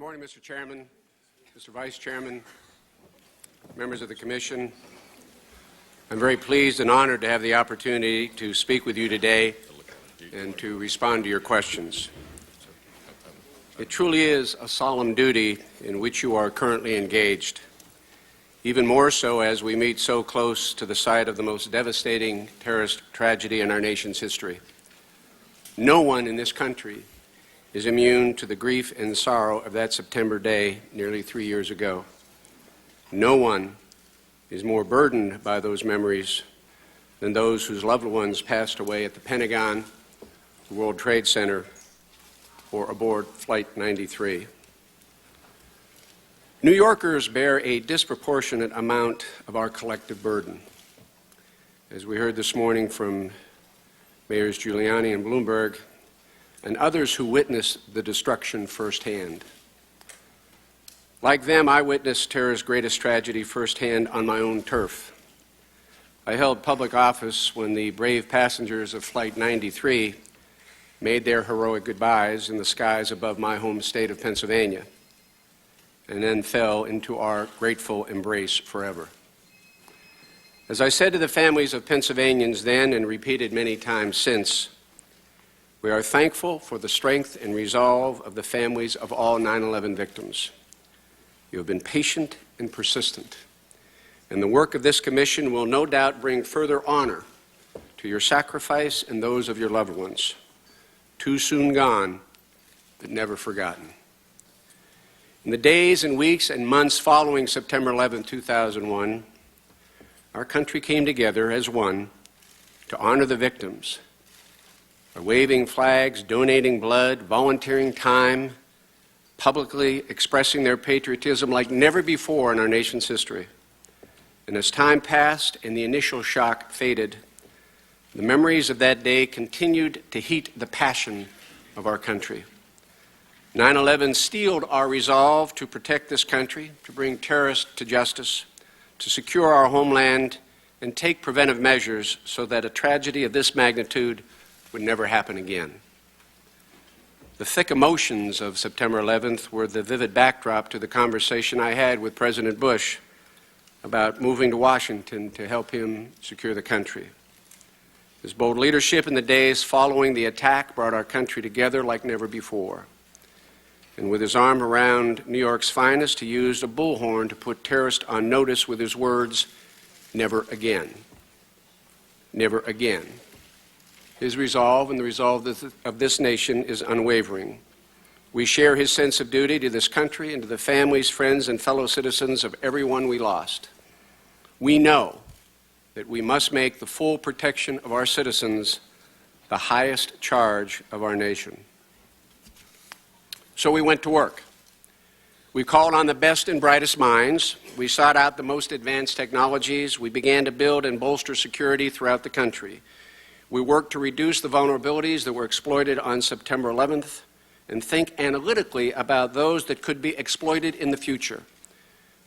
Good morning, Mr. Chairman, Mr. Vice Chairman, members of the Commission. I'm very pleased and honored to have the opportunity to speak with you today and to respond to your questions. It truly is a solemn duty in which you are currently engaged, even more so as we meet so close to the site of the most devastating terrorist tragedy in our nation's history. No one in this country is immune to the grief and sorrow of that September day nearly 3 years ago. No one is more burdened by those memories than those whose loved ones passed away at the Pentagon, the World Trade Center, or aboard Flight 93. New Yorkers bear a disproportionate amount of our collective burden. As we heard this morning from Mayors Giuliani and Bloomberg, and others who witnessed the destruction firsthand. Like them, I witnessed terror's greatest tragedy firsthand on my own turf. I held public office when the brave passengers of Flight 93 made their heroic goodbyes in the skies above my home state of Pennsylvania, and then fell into our grateful embrace forever. As I said to the families of Pennsylvanians then and repeated many times since, we are thankful for the strength and resolve of the families of all 9/11 victims. You have been patient and persistent, and the work of this commission will no doubt bring further honor to your sacrifice and those of your loved ones, too soon gone, but never forgotten. In the days and weeks and months following September 11, 2001, our country came together as one to honor the victims by waving flags, donating blood, volunteering time, publicly expressing their patriotism like never before in our nation's history. And as time passed and the initial shock faded, the memories of that day continued to heat the passion of our country. 9/11 steeled our resolve to protect this country, to bring terrorists to justice, to secure our homeland, and take preventive measures so that a tragedy of this magnitude would never happen again. The thick emotions of September 11th were the vivid backdrop to the conversation I had with President Bush about moving to Washington to help him secure the country. His bold leadership in the days following the attack brought our country together like never before. And with his arm around New York's finest, he used a bullhorn to put terrorists on notice with his words, "Never again. Never again." His resolve and the resolve of this nation is unwavering. We share his sense of duty to this country and to the families, friends, and fellow citizens of everyone we lost. We know that we must make the full protection of our citizens the highest charge of our nation. So we went to work. We called on the best and brightest minds. We sought out the most advanced technologies. We began to build and bolster security throughout the country. We worked to reduce the vulnerabilities that were exploited on September 11th and think analytically about those that could be exploited in the future.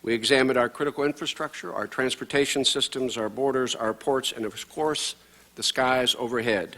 We examined our critical infrastructure, our transportation systems, our borders, our ports, and of course, the skies overhead.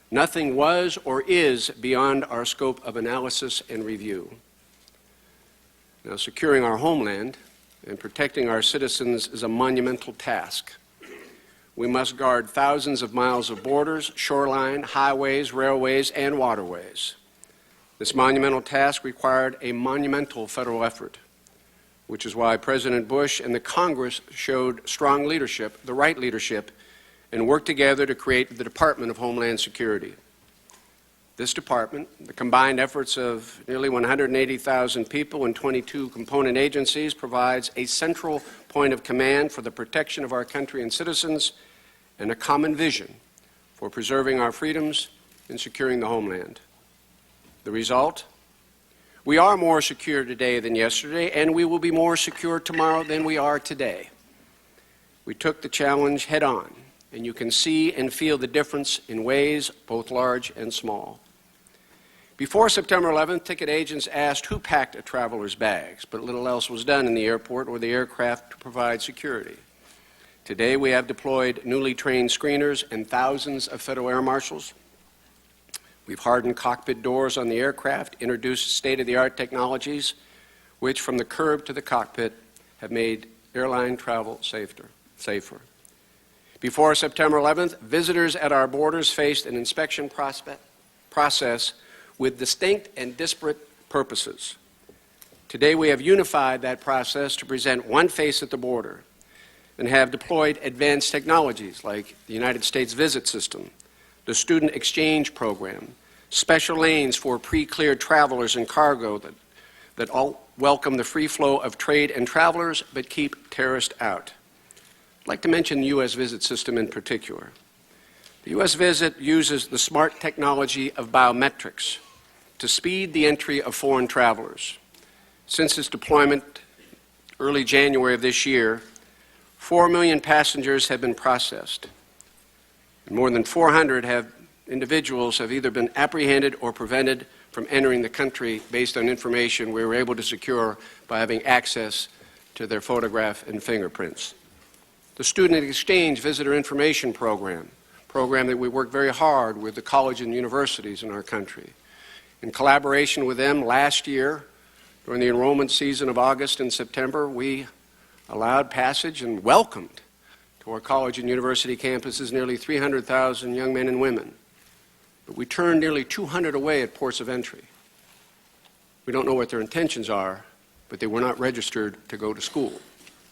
Nothing was or is beyond our scope of analysis and review. Now, securing our homeland and protecting our citizens is a monumental task. We must guard thousands of miles of borders, shoreline, highways, railways, and waterways. This monumental task required a monumental federal effort, which is why President Bush and the Congress showed strong leadership, the right leadership, and worked together to create the Department of Homeland Security. This department, the combined efforts of nearly 180,000 people and 22 component agencies, provides a central point of command for the protection of our country and citizens and a common vision for preserving our freedoms and securing the homeland. The result? We are more secure today than yesterday, and we will be more secure tomorrow than we are today. We took the challenge head on, and you can see and feel the difference in ways both large and small. Before September 11th, ticket agents asked who packed a traveler's bags, but little else was done in the airport or the aircraft to provide security. Today, we have deployed newly trained screeners and thousands of federal air marshals. We've hardened cockpit doors on the aircraft, introduced state-of-the-art technologies, which from the curb to the cockpit have made airline travel safer. Before September 11th, visitors at our borders faced an inspection process with distinct and disparate purposes. Today, we have unified that process to present one face at the border and have deployed advanced technologies like the United States Visit System, the Student Exchange Program, special lanes for pre-cleared travelers and cargo that all welcome the free flow of trade and travelers but keep terrorists out. I'd like to mention the U.S. Visit System in particular. The U.S. Visit uses the smart technology of biometrics to speed the entry of foreign travelers. Since its deployment early January of this year, 4 million passengers have been processed, and more than 400 individuals have either been apprehended or prevented from entering the country based on information we were able to secure by having access to their photograph and fingerprints. The Student Exchange Visitor Information Program that we work very hard with the colleges and universities in our country. In collaboration with them last year, during the enrollment season of August and September, we allowed passage and welcomed to our college and university campuses nearly 300,000 young men and women. But we turned nearly 200 away at ports of entry. We don't know what their intentions are, but they were not registered to go to school.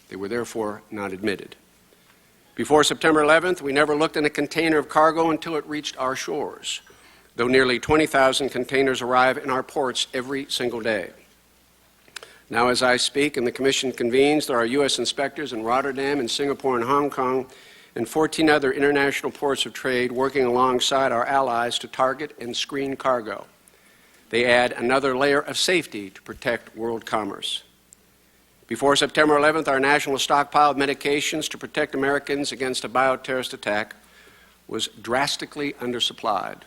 They were therefore not admitted. Before September 11th, we never looked in a container of cargo until it reached our shores, though nearly 20,000 containers arrive in our ports every single day. Now, as I speak and the Commission convenes, there are U.S. inspectors in Rotterdam and Singapore and Hong Kong and 14 other international ports of trade working alongside our allies to target and screen cargo. They add another layer of safety to protect world commerce. Before September 11th, our national stockpile of medications to protect Americans against a bioterrorist attack was drastically undersupplied.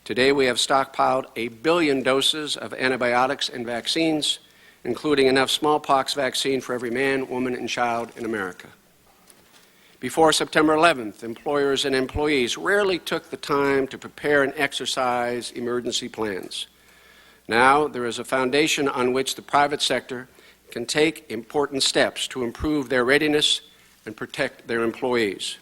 Today, we have stockpiled 1 billion doses of antibiotics and vaccines, including enough smallpox vaccine for every man, woman, and child in America. Before September 11th, employers and employees rarely took the time to prepare and exercise emergency plans. Now, there is a foundation on which the private sector can take important steps to improve their readiness and protect their employees.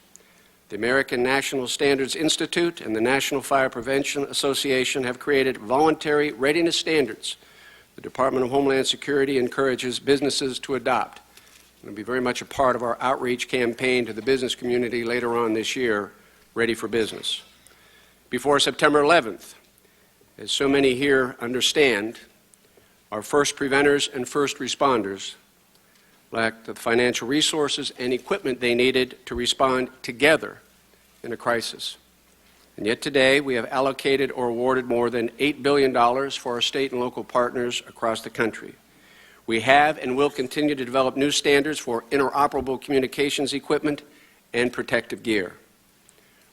The American National Standards Institute and the National Fire Prevention Association have created voluntary readiness standards the Department of Homeland Security encourages businesses to adopt. It will be very much a part of our outreach campaign to the business community later on this year, Ready for Business. Before September 11th, as so many here understand, our first preventers and first responders lacked the financial resources and equipment they needed to respond together in a crisis. And yet today, we have allocated or awarded more than $8 billion for our state and local partners across the country. We have and will continue to develop new standards for interoperable communications equipment and protective gear.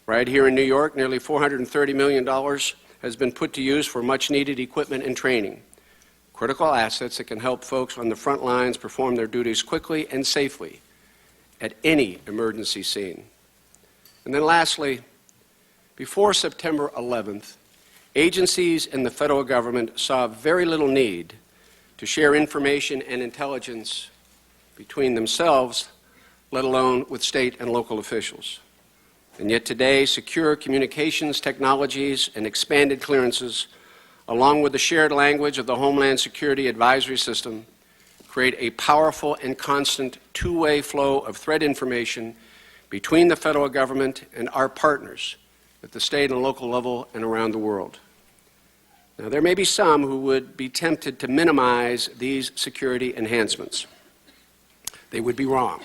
Right here in New York, nearly $430 million has been put to use for much-needed equipment and training, critical assets that can help folks on the front lines perform their duties quickly and safely at any emergency scene. And then lastly, before September 11th, agencies in the federal government saw very little need to share information and intelligence between themselves, let alone with state and local officials. And yet today, secure communications technologies and expanded clearances, along with the shared language of the Homeland Security Advisory System, create a powerful and constant two-way flow of threat information between the federal government and our partners at the state and local level and around the world. Now, there may be some who would be tempted to minimize these security enhancements. They would be wrong.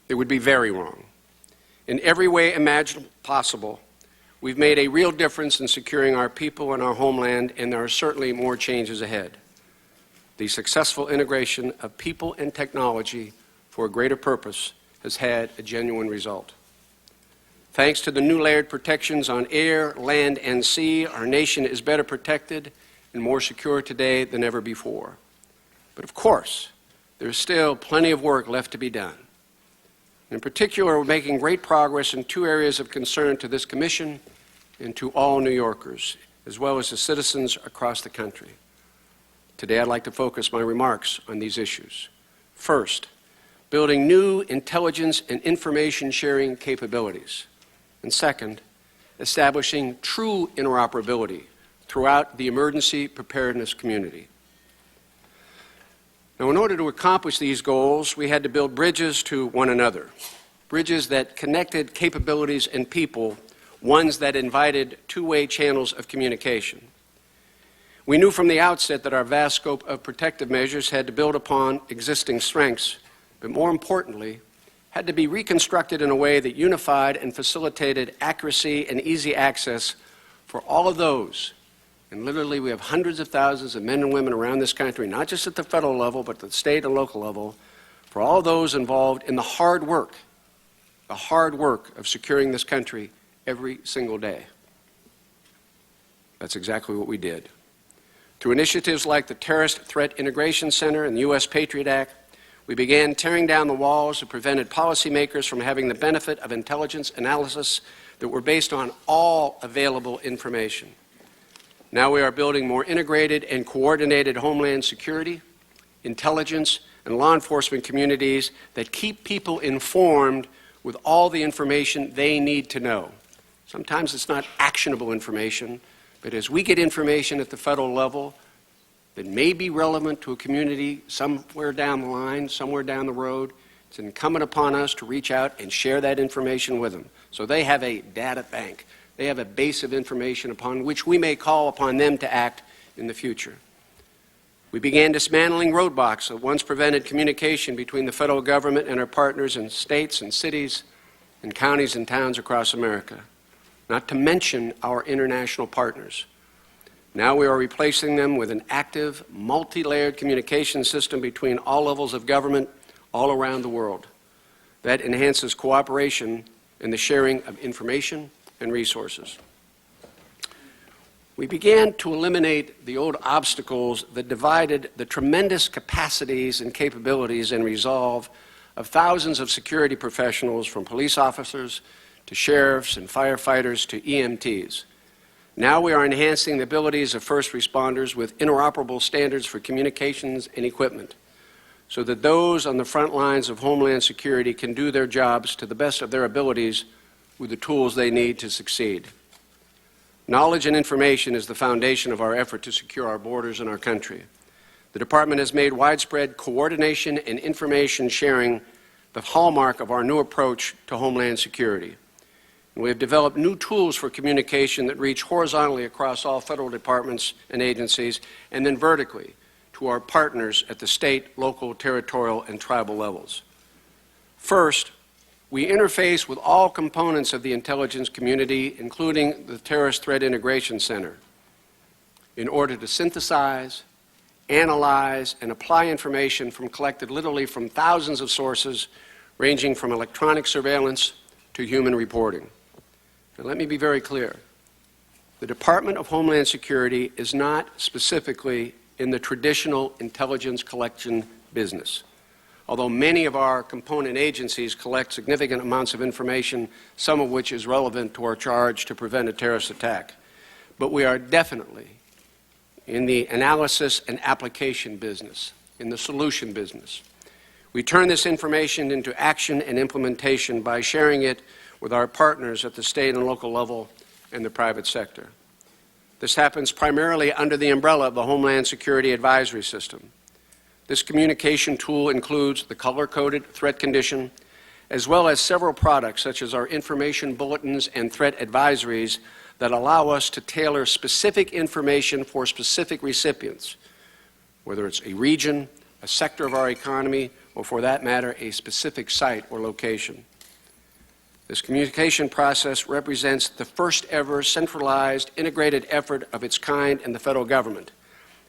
They would be very wrong. In every way imaginable possible, we've made a real difference in securing our people and our homeland, and there are certainly more changes ahead. The successful integration of people and technology for a greater purpose has had a genuine result. Thanks to the new layered protections on air, land, and sea, our nation is better protected and more secure today than ever before. But of course, there's still plenty of work left to be done. In particular, we're making great progress in two areas of concern to this Commission and to all New Yorkers. as well as the citizens across the country. Today, I'd like to focus my remarks on these issues. First, building new intelligence and information sharing capabilities. And second, establishing true interoperability throughout the emergency preparedness community. Now, in order to accomplish these goals, we had to build bridges to one another, bridges that connected capabilities and people, ones that invited two-way channels of communication. We knew from the outset that our vast scope of protective measures had to build upon existing strengths, but more importantly, had to be reconstructed in a way that unified and facilitated accuracy and easy access for all of those. And literally, we have hundreds of thousands of men and women around this country, not just at the federal level, but at the state and local level, for all those involved in the hard work of securing this country every single day. That's exactly what we did. Through initiatives like the Terrorist Threat Integration Center and the U.S. Patriot Act, we began tearing down the walls that prevented policymakers from having the benefit of intelligence analysis that were based on all available information. Now we are building more integrated and coordinated Homeland Security, intelligence, and law enforcement communities that keep people informed with all the information they need to know. Sometimes it's not actionable information, but as we get information at the federal level that may be relevant to a community somewhere down the line, somewhere down the road, it's incumbent upon us to reach out and share that information with them. So they have a data bank. They have a base of information upon which we may call upon them to act in the future. We began dismantling roadblocks that once prevented communication between the federal government and our partners in states and cities and counties and towns across America, not to mention our international partners. Now we are replacing them with an active, multi-layered communication system between all levels of government all around the world that enhances cooperation and the sharing of information and resources. We began to eliminate the old obstacles that divided the tremendous capacities and capabilities and resolve of thousands of security professionals, from police officers to sheriffs and firefighters to EMTs. Now we are enhancing the abilities of first responders with interoperable standards for communications and equipment, so that those on the front lines of Homeland Security can do their jobs to the best of their abilities with the tools they need to succeed. Knowledge and information is the foundation of our effort to secure our borders and our country. The Department has made widespread coordination and information sharing the hallmark of our new approach to Homeland Security. And we have developed new tools for communication that reach horizontally across all federal departments and agencies, and then vertically to our partners at the state, local, territorial, and tribal levels. First, we interface with all components of the intelligence community, including the Terrorist Threat Integration Center, in order to synthesize, analyze, and apply information collected literally from thousands of sources, ranging from electronic surveillance to human reporting. Now, let me be very clear. The Department of Homeland Security is not specifically in the traditional intelligence collection business, although many of our component agencies collect significant amounts of information, some of which is relevant to our charge to prevent a terrorist attack. But we are definitely in the analysis and application business, in the solution business. We turn this information into action and implementation by sharing it with our partners at the state and local level and the private sector. This happens primarily under the umbrella of the Homeland Security Advisory System. This communication tool includes the color-coded threat condition, as well as several products such as our information bulletins and threat advisories that allow us to tailor specific information for specific recipients, whether it's a region, a sector of our economy, or for that matter, a specific site or location. This communication process represents the first ever centralized, integrated effort of its kind in the federal government,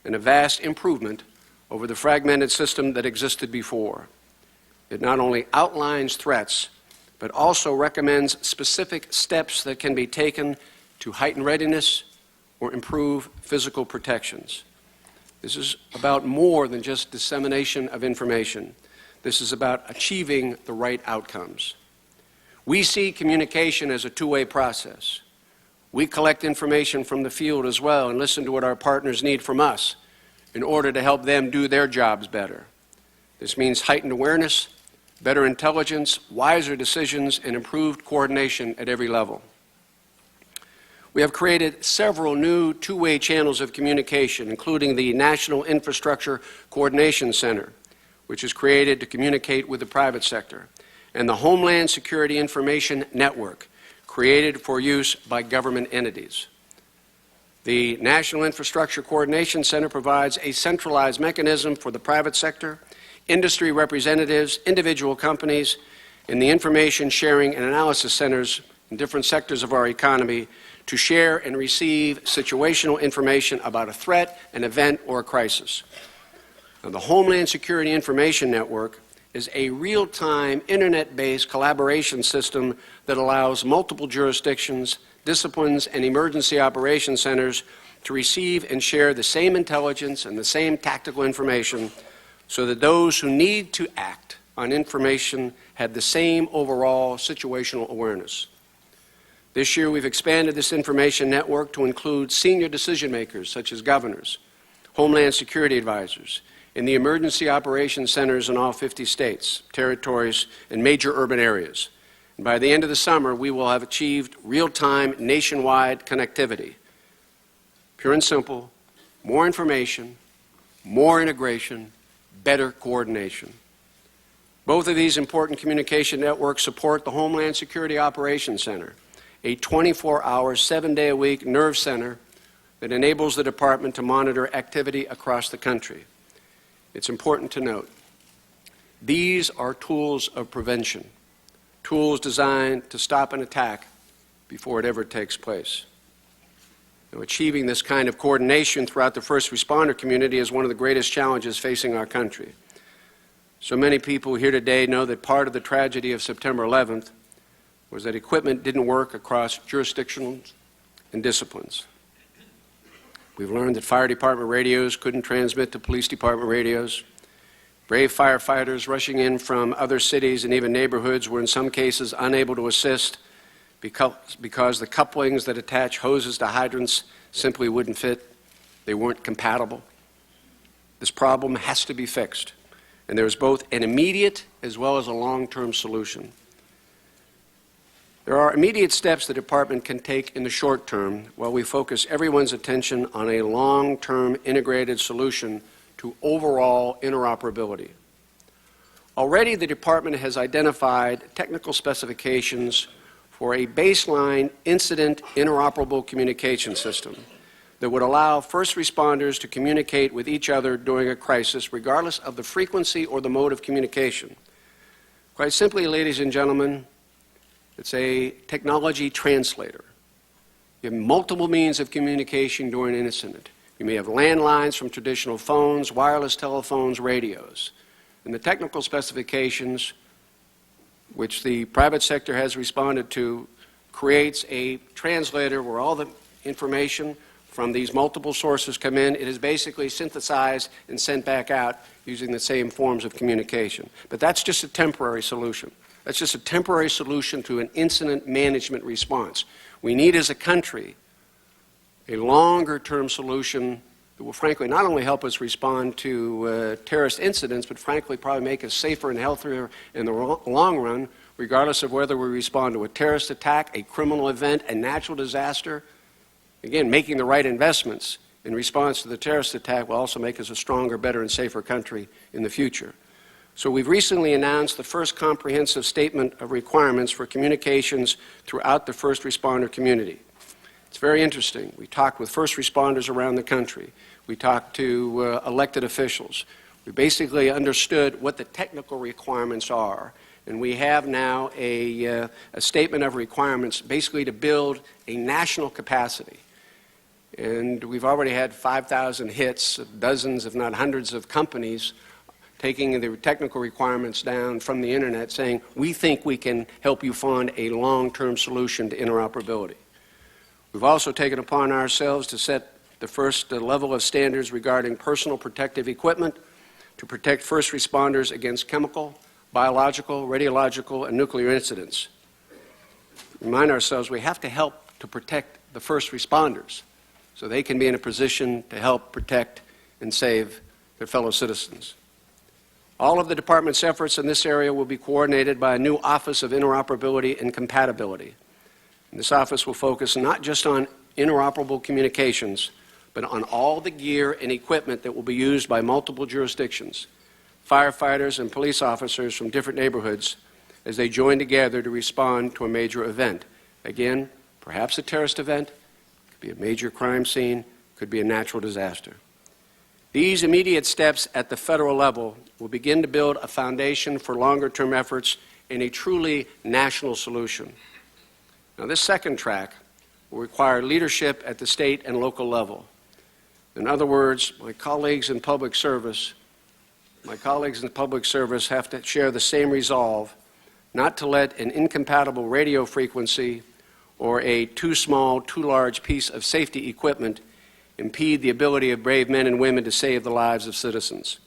and a vast improvement over the fragmented system that existed before. It not only outlines threats, but also recommends specific steps that can be taken to heighten readiness or improve physical protections. This is about more than just dissemination of information. This is about achieving the right outcomes. We see communication as a two-way process. We collect information from the field as well and listen to what our partners need from us in order to help them do their jobs better. This means heightened awareness, better intelligence, wiser decisions, and improved coordination at every level. We have created several new two-way channels of communication, including the National Infrastructure Coordination Center, which is created to communicate with the private sector, and the Homeland Security Information Network, created for use by government entities. The National Infrastructure Coordination Center provides a centralized mechanism for the private sector, industry representatives, individual companies, and the information sharing and analysis centers in different sectors of our economy to share and receive situational information about a threat, an event, or a crisis. Now, the Homeland Security Information Network is a real-time, internet-based collaboration system that allows multiple jurisdictions, disciplines, and emergency operations centers to receive and share the same intelligence and the same tactical information so that those who need to act on information have the same overall situational awareness. This year, we've expanded this information network to include senior decision makers such as governors, Homeland Security advisors, and the emergency operations centers in all 50 states, territories, and major urban areas. And by the end of the summer, we will have achieved real-time nationwide connectivity. Pure and simple, more information, more integration, better coordination. Both of these important communication networks support the Homeland Security Operations Center, a 24-hour, 7-day-a-week nerve center that enables the department to monitor activity across the country. It's important to note, these are tools of prevention, tools designed to stop an attack before it ever takes place. Now, achieving this kind of coordination throughout the first responder community is one of the greatest challenges facing our country. So many people here today know that part of the tragedy of September 11th was that equipment didn't work across jurisdictions and disciplines. We've learned that fire department radios couldn't transmit to police department radios. Brave firefighters rushing in from other cities and even neighborhoods were in some cases unable to assist because the couplings that attach hoses to hydrants simply wouldn't fit. They weren't compatible. This problem has to be fixed, and there is both an immediate as well as a long-term solution. There are immediate steps the department can take in the short term while we focus everyone's attention on a long-term integrated solution to overall interoperability. Already the department has identified technical specifications for a baseline incident interoperable communication system that would allow first responders to communicate with each other during a crisis regardless of the frequency or the mode of communication. Quite simply, ladies and gentlemen, it's a technology translator. You have multiple means of communication during an incident. You may have landlines from traditional phones, wireless telephones, radios. And the technical specifications, which the private sector has responded to, creates a translator where all the information from these multiple sources come in. It is basically synthesized and sent back out using the same forms of communication. But that's just a temporary solution. That's just a temporary solution to an incident management response. We need, as a country, a longer-term solution that will, frankly, not only help us respond to terrorist incidents, but, frankly, probably make us safer and healthier in the long run, regardless of whether we respond to a terrorist attack, a criminal event, a natural disaster. Again, making the right investments in response to the terrorist attack will also make us a stronger, better, and safer country in the future. So we've recently announced the first comprehensive statement of requirements for communications throughout the first responder community. It's very interesting. We talked with first responders around the country. We talked to elected officials. We basically understood what the technical requirements are. And we have now a statement of requirements basically to build a national capacity. And we've already had 5,000 hits, dozens if not hundreds of companies taking the technical requirements down from the internet saying, we think we can help you find a long-term solution to interoperability. We've also taken upon ourselves to set the first level of standards regarding personal protective equipment to protect first responders against chemical, biological, radiological, and nuclear incidents. Remind ourselves we have to help to protect the first responders so they can be in a position to help protect and save their fellow citizens. All of the department's efforts in this area will be coordinated by a new Office of Interoperability and Compatibility. And this office will focus not just on interoperable communications, but on all the gear and equipment that will be used by multiple jurisdictions, firefighters and police officers from different neighborhoods as they join together to respond to a major event. Again, perhaps a terrorist event, could be a major crime scene, could be a natural disaster. These immediate steps at the federal level will begin to build a foundation for longer-term efforts in a truly national solution. Now, this second track will require leadership at the state and local level. In other words, my colleagues in public service have to share the same resolve not to let an incompatible radio frequency or a too small, too large piece of safety equipment impede the ability of brave men and women to save the lives of citizens,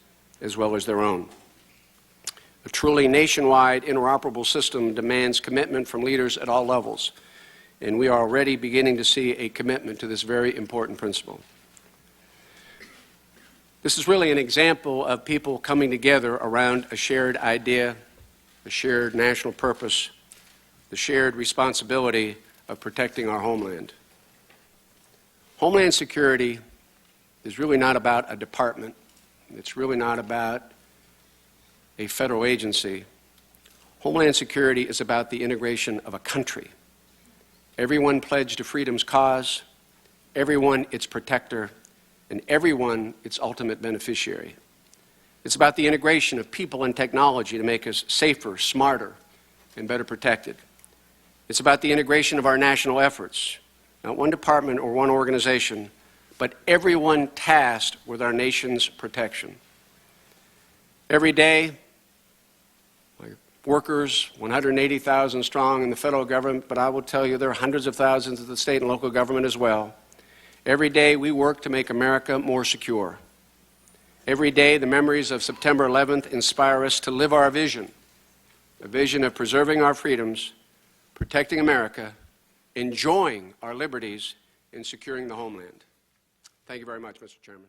as well as their own. A truly nationwide interoperable system demands commitment from leaders at all levels, and we are already beginning to see a commitment to this very important principle. This is really an example of people coming together around a shared idea, a shared national purpose, the shared responsibility of protecting our homeland. Homeland Security is really not about a department. It's really not about a federal agency. Homeland Security is about the integration of a country. Everyone pledged to freedom's cause, everyone its protector, and everyone its ultimate beneficiary. It's about the integration of people and technology to make us safer, smarter, and better protected. It's about the integration of our national efforts, not one department or one organization, but everyone tasked with our nation's protection. Every day, workers, 180,000 strong in the federal government, but I will tell you there are hundreds of thousands at the state and local government as well. Every day we work to make America more secure. Every day the memories of September 11th inspire us to live our vision, a vision of preserving our freedoms, protecting America, enjoying our liberties, and securing the homeland. Thank you very much, Mr. Chairman.